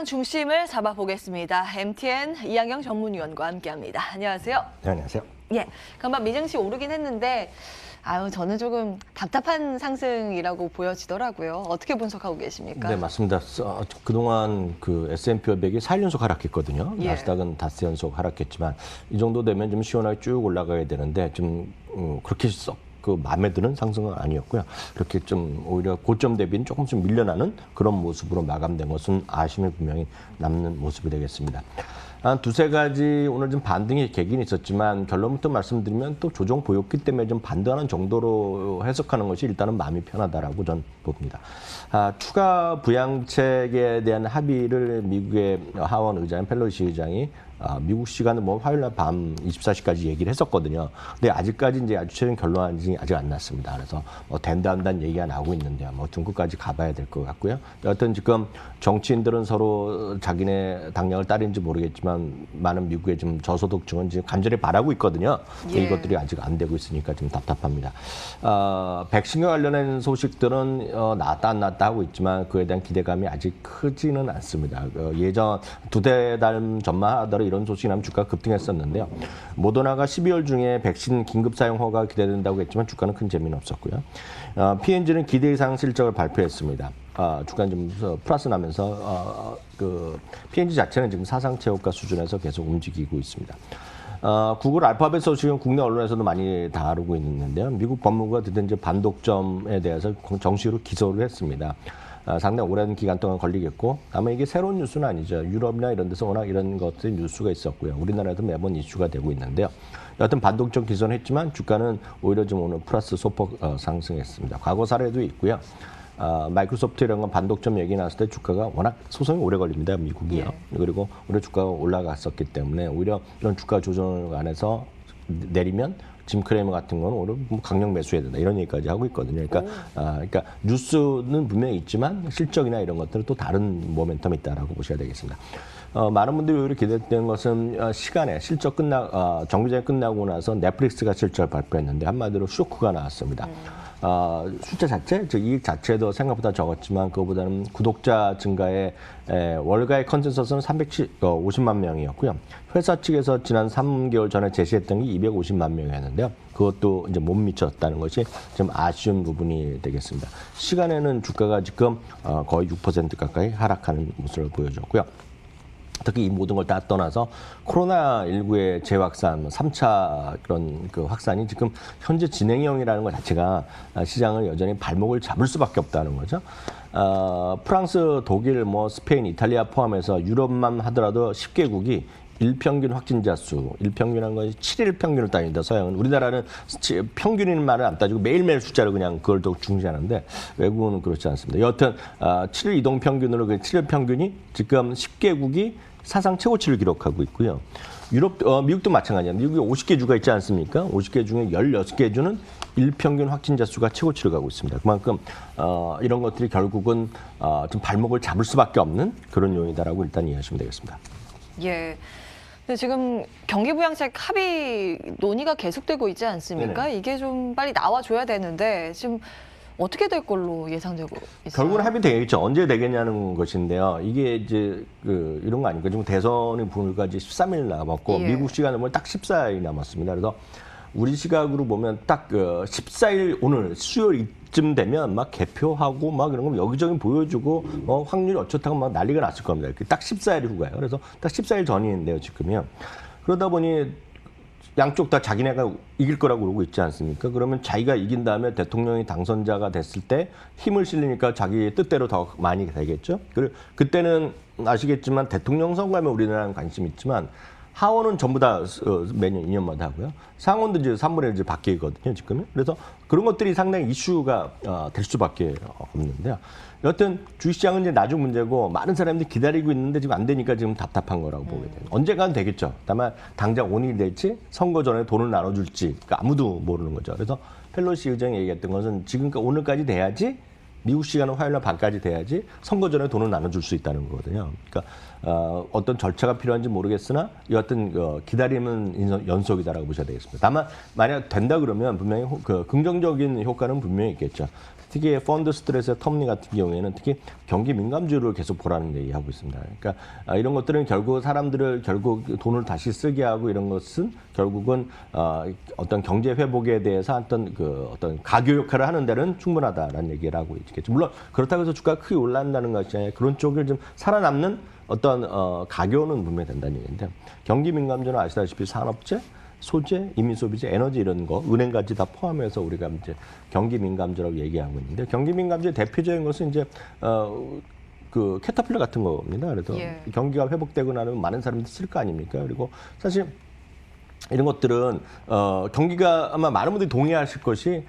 시장 중심을 잡아보겠습니다. MTN 이양영 전문위원과 함께합니다. 안녕하세요. 네, 안녕하세요. 예, 간밤 미증시 오르긴 했는데 저는 조금 답답한 상승이라고 보여지더라고요. 어떻게 분석하고 계십니까? 네, 맞습니다. 그동안 그 S&P 500이 4일 연속 하락했거든요. 예. 나스닥은 닷새 연속 하락했지만 이 정도 되면 좀 시원하게 쭉 올라가야 되는데 좀 그렇게 썩 그 마음에 드는 상승은 아니었고요. 그렇게 좀 오히려 고점 대비는 조금 좀 밀려나는 그런 모습으로 마감된 것은 아쉬움이 분명히 남는 모습이 되겠습니다. 한 두세 가지 오늘 좀 반등의 계기는 있었지만 결론부터 말씀드리면 또 조정 보였기 때문에 좀 반등하는 정도로 해석하는 것이 일단은 마음이 편하다라고 전 봅니다. 추가 부양책에 대한 합의를 미국의 하원 의장 펠로시 의장이 미국 시간은 뭐 화요일 날 밤 24시까지 얘기를 했었거든요. 근데 아직까지 이제 아주 최종 결론이 아직 안 났습니다. 그래서 뭐 된다 한다는 얘기가 나오고 있는데요. 뭐 등급까지 가봐야 될 것 같고요. 여하튼 지금 정치인들은 서로 자기네 당량을 따르는지 모르겠지만 많은 미국의 좀 저소득층은 지금 간절히 바라고 있거든요. 예. 이것들이 아직 안 되고 있으니까 좀 답답합니다. 백신과 관련된 소식들은 나왔다 안 나왔다 하고 있지만 그에 대한 기대감이 아직 크지는 않습니다. 예전 두세 달 전만 하더라도 이런 소식이 나면 주가가 급등했었는데요. 모더나가 12월 중에 백신 긴급 사용 허가 기대된다고 했지만 주가는 큰 재미는 없었고요. P&G는 기대 이상 실적을 발표했습니다. 주가는 좀 플러스 나면서 그 P&G 자체는 지금 사상 최고가 수준에서 계속 움직이고 있습니다. 구글 알파벳 소식은 국내 언론에서도 많이 다루고 있는데요. 미국 법무부가 드디어 이제 반독점에 대해서 정식으로 기소를 했습니다. 상당히 오랜 기간 동안 걸리겠고 아마 이게 새로운 뉴스는 아니죠. 유럽이나 이런 데서 워낙 이런 것들이 뉴스가 있었고요. 우리나라에도 매번 이슈가 되고 있는데요. 여하튼 반독점 기소는 했지만 주가는 오히려 좀 오늘 플러스 소폭 상승했습니다. 과거 사례도 있고요. 마이크로소프트 이런 건 반독점 얘기 나왔을 때 주가가 워낙 소송이 오래 걸립니다. 미국이요. 예. 그리고 오히려 주가가 올라갔었기 때문에 오히려 이런 주가 조정을 안에서 내리면 짐 크레이머 같은 거는 오히려 강력 매수해야 된다 이런 얘기까지 하고 있거든요. 그러니까 뉴스는 분명히 있지만 실적이나 이런 것들은 또 다른 모멘텀이 있다라고 보셔야 되겠습니다. 많은 분들이 오히려 기대했던 것은 시간에 실적 정규전이 끝나고 나서 넷플릭스가 실적을 발표했는데 한마디로 쇼크가 나왔습니다. 숫자 자체, 즉 이익 자체도 생각보다 적었지만 그거보다는 구독자 증가에 월가의 컨센서스는 350만 명이었고요. 회사 측에서 지난 3개월 전에 제시했던 게 250만 명이었는데요. 그것도 이제 못 미쳤다는 것이 좀 아쉬운 부분이 되겠습니다. 시간에는 주가가 지금 거의 6% 가까이 하락하는 모습을 보여줬고요. 특히 이 모든 걸 다 떠나서 코로나19의 재확산, 3차 그런 그 확산이 지금 현재 진행형이라는 것 자체가 시장을 여전히 발목을 잡을 수밖에 없다는 거죠. 프랑스, 독일, 스페인, 이탈리아 포함해서 유럽만 하더라도 10개국이 일평균 확진자 수, 일평균이라는 것이 7일 평균을 따집니다. 서양은. 우리나라는 평균이라는 말을 안 따지고 매일매일 숫자를 그냥 그걸 더 중시하는데 외국은 그렇지 않습니다. 여하튼 7일 이동 평균으로 7일 평균이 지금 10개국이 사상 최고치를 기록하고 있고요. 미국도 마찬가지입니다. 미국에 50개 주가 있지 않습니까? 50개 중에 16개 주는 일평균 확진자 수가 최고치를 가고 있습니다. 그만큼 이런 것들이 결국은 좀 발목을 잡을 수밖에 없는 그런 요인이다라고 일단 이해하시면 되겠습니다. 예. 근데 지금 경기부양책 합의 논의가 계속되고 있지 않습니까? 네네. 이게 좀 빨리 나와줘야 되는데 지금 어떻게 될 걸로 예상되고 있어요? 결국은 합의되겠죠. 언제 되겠냐는 것인데요. 이게 이제 이런 거 아닙니까? 지금 대선이 불과 이제 13일 남았고 예. 미국 시간으로 딱 14일 남았습니다. 그래서 우리 시각으로 보면 딱 14일 오늘 수요일 쯤 되면 막 개표하고 막 이런 거 여기저기 보여주고 확률이 어쩌다가 막 난리가 났을 겁니다. 딱 14일 후가요. 그래서 딱 14일 전인데요, 지금요. 그러다 보니 양쪽 다 자기네가 이길 거라고 그러고 있지 않습니까? 그러면 자기가 이긴 다음에 대통령이 당선자가 됐을 때 힘을 실리니까 자기 뜻대로 더 많이 되겠죠. 그리고 그때는 아시겠지만 대통령 선거하면 우리나라는 관심 있지만 하원은 전부 다 매년 2년마다 하고요. 상원도 이제 3분의 1 바뀌거든요, 지금은. 그래서 그런 것들이 상당히 이슈가 될 수밖에 없는데요. 여하튼 주식시장은 이제 나중 문제고 많은 사람들이 기다리고 있는데 지금 안 되니까 지금 답답한 거라고 보게 돼요. 언젠가는 되겠죠. 다만 당장 오늘이 될지 선거 전에 돈을 나눠줄지 아무도 모르는 거죠. 그래서 펠로시 의장이 얘기했던 것은 지금까지 오늘까지 돼야지 미국 시간은 화요일 날 밤까지 돼야지 선거 전에 돈을 나눠줄 수 있다는 거거든요. 그러니까 어떤 절차가 필요한지 모르겠으나 여하튼 기다림은 연속이다라고 보셔야 되겠습니다. 다만 만약 된다 그러면 분명히 긍정적인 효과는 분명히 있겠죠. 특히 펀드 스트레스의 텀리 같은 경우에는 특히 경기 민감주를 계속 보라는 얘기하고 있습니다. 그러니까 이런 것들은 결국 사람들을 결국 돈을 다시 쓰게 하고 이런 것은 결국은 어떤 경제 회복에 대해서 어떤 가교 역할을 하는 데는 충분하다라는 얘기를 하고 있겠죠. 물론 그렇다고 해서 주가가 크게 올라간다는 것이 아니라 그런 쪽을 좀 살아남는 어떤 가교는 분명히 된다는 얘기인데 경기 민감주는 아시다시피 산업재, 소재, 임의소비재, 에너지 이런 거, 은행까지 다 포함해서 우리가 이제 경기 민감주라고 얘기하고 있는데 경기 민감주의 대표적인 것은 이제 캐터필러 같은 겁니다. 그래서 경기가 회복되고 나면 많은 사람들이 쓸 거 아닙니까? 그리고 사실 이런 것들은 경기가 아마 많은 분들이 동의하실 것이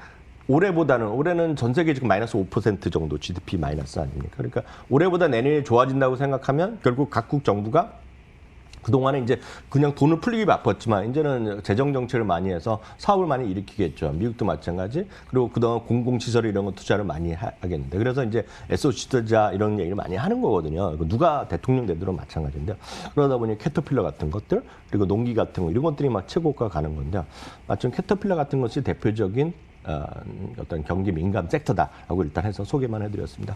올해는 전 세계 지금 마이너스 5% 정도 GDP 마이너스 아닙니까? 그러니까 올해보다 내년이 좋아진다고 생각하면 결국 각국 정부가 그동안에 이제 그냥 돈을 풀리기 바빴지만 이제는 재정 정책을 많이 해서 사업을 많이 일으키겠죠. 미국도 마찬가지. 그리고 그동안 공공시설 이런 거 투자를 많이 하겠는데. 그래서 이제 SOC 투자 이런 얘기를 많이 하는 거거든요. 누가 대통령 되도록 마찬가지인데. 그러다 보니 캐터필러 같은 것들 그리고 농기 같은 거 이런 것들이 막 최고가 가는 건데 마침 캐터필러 같은 것이 대표적인 어떤 경기 민감 섹터다라고 일단 해서 소개만 해드렸습니다.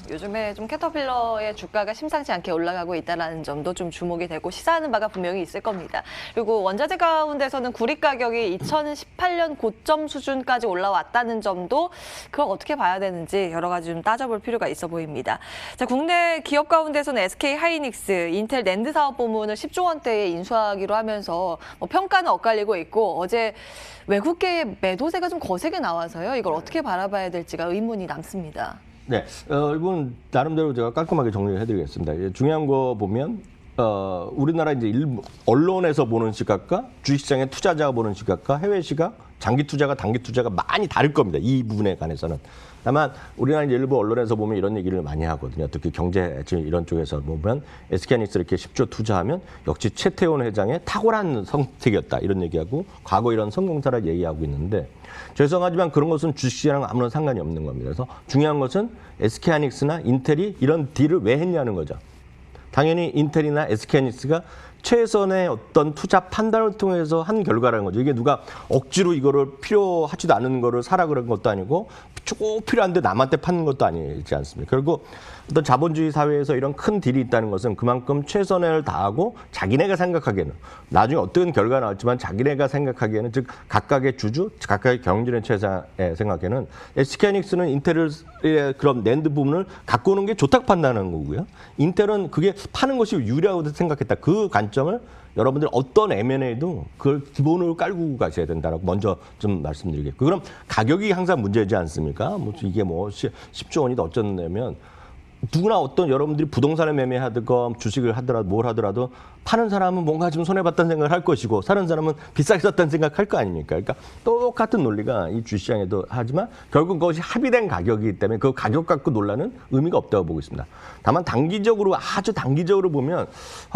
요즘에 좀 캐터필러의 주가가 심상치 않게 올라가고 있다는 점도 좀 주목이 되고 시사하는 바가 분명히 있을 겁니다. 그리고 원자재 가운데서는 구리 가격이 2018년 고점 수준까지 올라왔다는 점도 그걸 어떻게 봐야 되는지 여러 가지 좀 따져볼 필요가 있어 보입니다. 자, 국내 기업 가운데서는 SK 하이닉스, 인텔 낸드 사업 부문을 10조 원대에 인수하기로 하면서 평가는 엇갈리고 있고 어제 외국계의 매도세가 좀 거세게 나와서요. 이걸 어떻게 바라봐야 될지가 의문이 남습니다. 네, 이건 나름대로 제가 깔끔하게 정리를 해드리겠습니다. 중요한 거 보면 우리나라 이제 일부 언론에서 보는 시각과 주식시장의 투자자가 보는 시각과 해외 시각, 장기 투자가 단기 투자가 많이 다를 겁니다. 이 부분에 관해서는. 다만 우리나라 이제 일부 언론에서 보면 이런 얘기를 많이 하거든요. 특히 경제 이런 쪽에서 보면 SK하이닉스 이렇게 10조 투자하면 역시 최태원 회장의 탁월한 선택이었다 이런 얘기하고 과거 이런 성공사를 얘기하고 있는데 죄송하지만 그런 것은 주식시장랑 아무런 상관이 없는 겁니다. 그래서 중요한 것은 SK하이닉스나 인텔이 이런 딜을 왜 했냐는 거죠. 당연히 인텔이나 SK하이닉스가 최선의 어떤 투자 판단을 통해서 한 결과라는 거죠. 이게 누가 억지로 이거를 필요하지도 않은 거를 사라 그런 것도 아니고 꼭 필요한데 남한테 파는 것도 아니지 않습니까? 결국 어떤 자본주의 사회에서 이런 큰 딜이 있다는 것은 그만큼 최선을 다하고 자기네가 생각하기에는 나중에 어떤 결과가 나왔지만 자기네가 생각하기에는 즉 각각의 주주, 각각의 경영진의 최상의 생각에는 SK하이닉스는 인텔의 그런 낸드 부분을 갖고 오는 게 좋다고 판단하는 거고요. 인텔은 그게 파는 것이 유리하다고 생각했다. 그 관점을 여러분들 어떤 M&A도 그걸 기본으로 깔고 가셔야 된다라고 먼저 좀 말씀드리겠고 그럼 가격이 항상 문제지 않습니까? 이게 10조 원이다 어쩌냐면 누구나 어떤 여러분들이 부동산을 매매하든 주식을 하더라도 뭘 하더라도 파는 사람은 뭔가 좀 손해봤다는 생각을 할 것이고 사는 사람은 비싸게 샀다는 생각할 거 아닙니까? 그러니까 똑같은 논리가 이 주시장에도 하지만 결국 그것이 합의된 가격이기 때문에 그 가격 갖고 논란은 의미가 없다고 보고 있습니다. 다만 단기적으로 아주 단기적으로 보면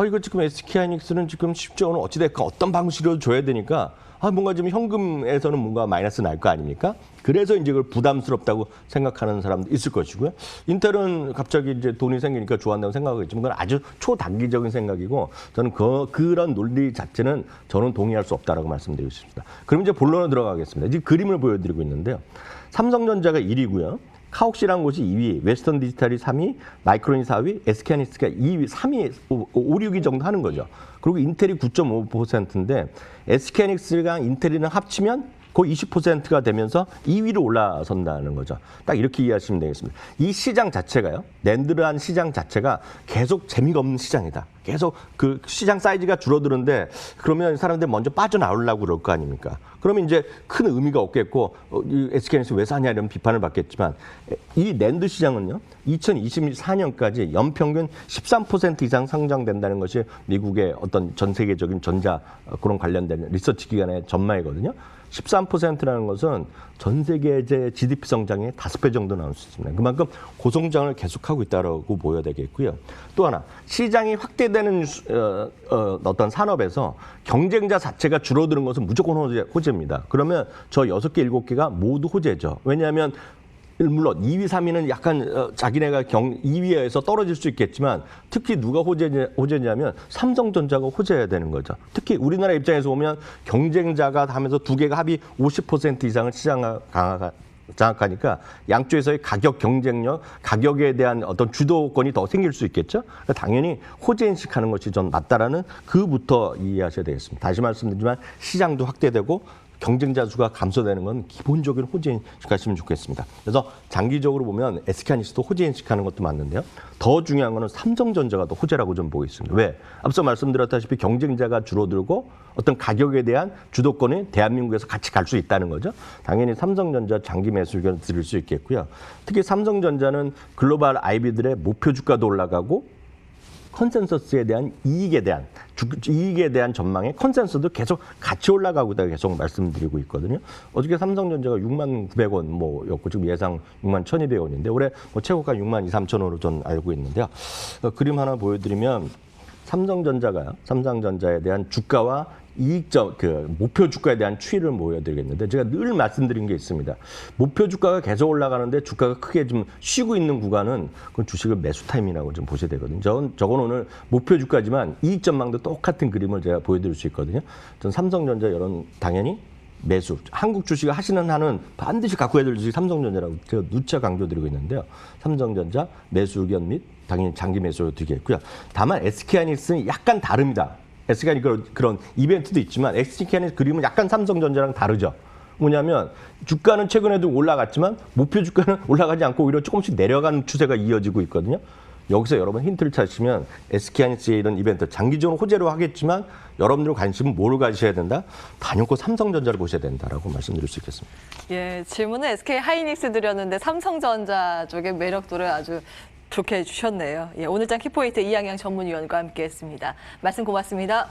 이거 지금 SK하이닉스는 지금 10조 원을 어찌됐건 어떤 방식으로 줘야 되니까 뭔가 지금 현금에서는 뭔가 마이너스 날 거 아닙니까? 그래서 이제 그걸 부담스럽다고 생각하는 사람도 있을 것이고요. 인텔은 갑자기 이제 돈이 생기니까 좋아한다고 생각하겠지만 그건 아주 초단기적인 생각이고 저는 그런 논리 자체는 저는 동의할 수 없다라고 말씀드리고 싶습니다. 그럼 이제 본론으로 들어가겠습니다. 이제 그림을 보여드리고 있는데요. 삼성전자가 1위고요. 카옥시라는 곳이 2위, 웨스턴 디지털이 3위, 마이크론이 4위, SK하이닉스가 2위, 3위, 5, 6위 정도 하는 거죠. 그리고 인텔이 9.5%인데 SK하이닉스랑 인텔이랑 합치면 거의 20%가 되면서 2위로 올라선다는 거죠. 딱 이렇게 이해하시면 되겠습니다. 이 시장 자체가요. 낸드라는 시장 자체가 계속 재미가 없는 시장이다. 계속 그 시장 사이즈가 줄어드는데 그러면 사람들이 먼저 빠져나오려고 그럴 거 아닙니까? 그러면 이제 큰 의미가 없겠고 이 SK하이닉스 왜 사냐 이런 비판을 받겠지만 이 낸드 시장은요. 2024년까지 연평균 13% 이상 성장된다는 것이 미국의 어떤 전 세계적인 전자 그런 관련된 리서치 기관의 전망이거든요. 13%라는 것은 전 세계의 GDP 성장의 5배 정도 나올 수 있습니다. 그만큼 고성장을 계속하고 있다고 보여야 되겠고요. 또 하나, 시장이 확대되는 어떤 산업에서 경쟁자 자체가 줄어드는 것은 무조건 호재입니다. 그러면 저 6개, 7개가 모두 호재죠. 왜냐하면 물론 2위, 3위는 약간 자기네가 2위에서 떨어질 수 있겠지만 특히 누가 호재냐면 삼성전자가 호재해야 되는 거죠. 특히 우리나라 입장에서 보면 경쟁자가 하면서 두 개가 합이 50% 이상을 시장 장악하니까 양쪽에서의 가격 경쟁력, 가격에 대한 어떤 주도권이 더 생길 수 있겠죠. 그러니까 당연히 호재 인식하는 것이 전 맞다라는 그부터 이해하셔야 되겠습니다. 다시 말씀드리지만 시장도 확대되고 경쟁자 수가 감소되는 건 기본적인 호재 인식하시면 좋겠습니다. 그래서 장기적으로 보면 SK하이닉스도 호재 인식하는 것도 맞는데요. 더 중요한 거는 삼성전자가 더 호재라고 좀 보고 있습니다. 왜? 앞서 말씀드렸다시피 경쟁자가 줄어들고 어떤 가격에 대한 주도권이 대한민국에서 같이 갈 수 있다는 거죠. 당연히 삼성전자 장기 매수 의견을 드릴 수 있겠고요. 특히 삼성전자는 글로벌 IB들의 목표 주가도 올라가고 컨센서스에 대한 이익에 대한 전망의 컨센서스도 계속 같이 올라가고 있다 계속 말씀드리고 있거든요. 어저께 삼성전자가 6만 900원 뭐였고 지금 예상 6만 1,200원인데 올해 최고가 6만 2, 3천원으로 전 알고 있는데요. 그림 하나 보여드리면 삼성전자에 대한 주가와 이익점, 목표 주가에 대한 추이를 보여드리겠는데 제가 늘 말씀드린 게 있습니다. 목표 주가가 계속 올라가는데 주가가 크게 좀 쉬고 있는 구간은 그건 주식을 매수 타임이라고 좀 보셔야 되거든요. 저건 오늘 목표 주가지만 이익 전망도 똑같은 그림을 제가 보여드릴 수 있거든요. 전 삼성전자 이런 당연히 매수, 한국 주식을 하시는 한은 반드시 갖고 해야 될 주식이 삼성전자라고 제가 누차 강조드리고 있는데요. 삼성전자 매수 의견 및 당연히 장기 매수로 드리겠고요. 다만 SK하이닉스는 약간 다릅니다. SK하이닉스 그런 이벤트도 있지만 SK하이닉스 그림은 약간 삼성전자랑 다르죠. 뭐냐면 주가는 최근에도 올라갔지만 목표 주가는 올라가지 않고 오히려 조금씩 내려가는 추세가 이어지고 있거든요. 여기서 여러분 힌트를 찾으시면 SK하이닉스의 이런 이벤트 장기적으로 호재로 하겠지만 여러분들 관심은 뭐를 가지셔야 된다? 단연코 삼성전자를 보셔야 된다라고 말씀드릴 수 있겠습니다. 예, 질문은 SK하이닉스 드렸는데 삼성전자 쪽의 매력도를 아주 좋게 해주셨네요. 예, 오늘장 키포인트 이양양 전문위원과 함께했습니다. 말씀 고맙습니다.